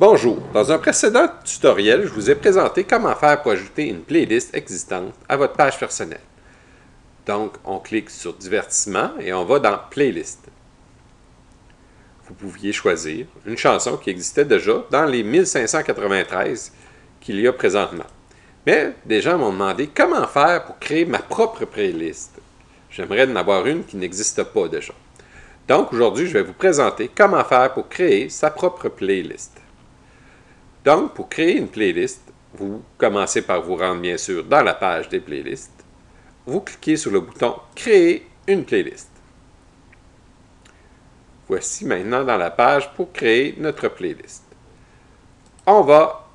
Bonjour, dans un précédent tutoriel, je vous ai présenté comment faire pour ajouter une playlist existante à votre page personnelle. Donc, on clique sur Divertissement et on va dans Playlist. Vous pouviez choisir une chanson qui existait déjà dans les 1593 qu'il y a présentement. Mais des gens m'ont demandé comment faire pour créer ma propre playlist. J'aimerais en avoir une qui n'existe pas déjà. Donc, aujourd'hui, je vais vous présenter comment faire pour créer sa propre playlist. Donc, pour créer une playlist, vous commencez par vous rendre bien sûr dans la page des playlists. Vous cliquez sur le bouton « Créer une playlist ». Voici maintenant dans la page pour créer notre playlist. On va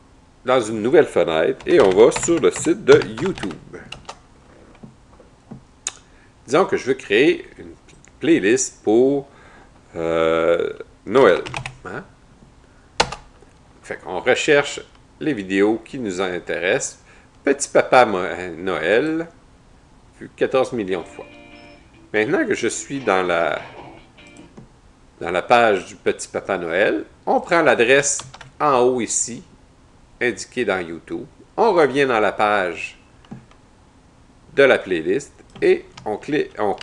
dans une nouvelle fenêtre et on va sur le site de YouTube. Disons que je veux créer une playlist pour Noël. Hein? Fait qu'on recherche les vidéos qui nous intéressent. Petit Papa Noël, vu 14 millions de fois. Maintenant que je suis dans la page du Petit Papa Noël, on prend l'adresse en haut ici, indiquée dans YouTube. On revient dans la page de la playlist et on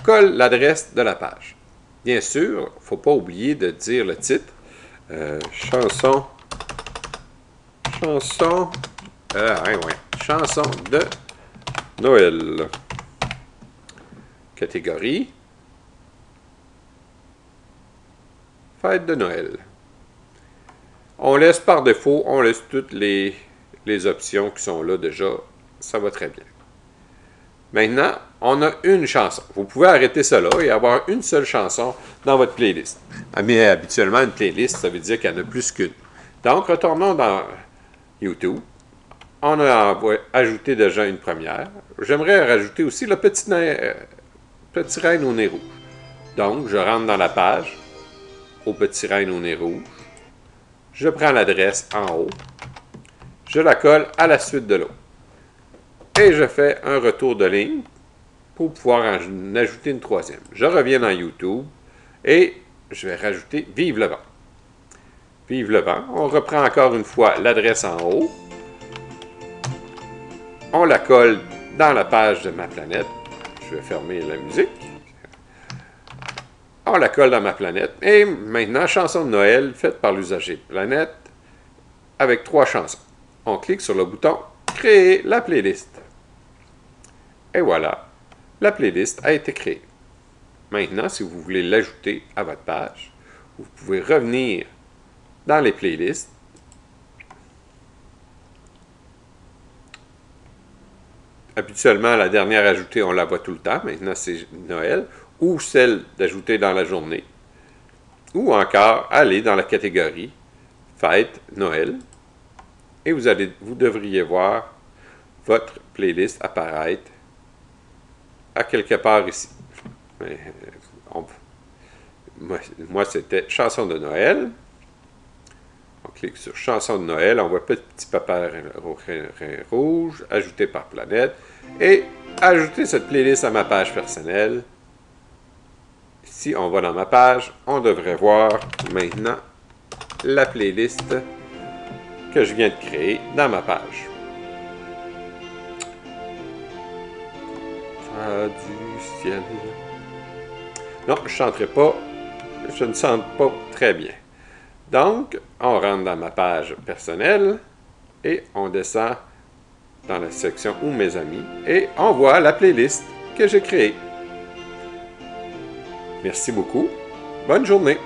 colle l'adresse de la page. Bien sûr, il ne faut pas oublier de dire le titre. Chanson de Noël. Catégorie. Fête de Noël. On laisse par défaut, on laisse toutes les options qui sont là déjà. Ça va très bien. Maintenant, on a une chanson. Vous pouvez arrêter cela et avoir une seule chanson dans votre playlist. Mais habituellement, une playlist, ça veut dire qu'il y en a plus qu'une. Donc, retournons dans YouTube. On a ajouté déjà une première. J'aimerais rajouter aussi le petit reine au nez rouge. Donc, je rentre dans la page, au petit reine au nez rouge. Je prends l'adresse en haut. Je la colle à la suite de l'autre. Et je fais un retour de ligne pour pouvoir en ajouter une troisième. Je reviens dans YouTube et je vais rajouter « Vive le vent ». Vive le vent. On reprend encore une fois l'adresse en haut. On la colle dans la page de ma planète. Je vais fermer la musique. On la colle dans ma planète. Et maintenant, chanson de Noël faite par l'usager planète avec 3 chansons. On clique sur le bouton « Créer la playlist ». Et voilà, la playlist a été créée. Maintenant, si vous voulez l'ajouter à votre page, vous pouvez revenir dans les playlists. Habituellement, la dernière ajoutée, on la voit tout le temps. Maintenant, c'est Noël. Ou celle d'ajouter dans la journée. Ou encore, aller dans la catégorie Fête Noël. Et vous devriez voir votre playlist apparaître à quelque part ici. Moi, c'était Chanson de Noël. On clique sur Chanson de Noël, on voit Petit Papa rouge, ajouté par planète, et ajouter cette playlist à ma page personnelle. Si on va dans ma page, on devrait voir maintenant la playlist que je viens de créer dans ma page. Du ciel. Non, je ne chanterai pas. Je ne chante pas très bien. Donc, on rentre dans ma page personnelle et on descend dans la section « Où mes amis » et on voit la playlist que j'ai créée. Merci beaucoup. Bonne journée.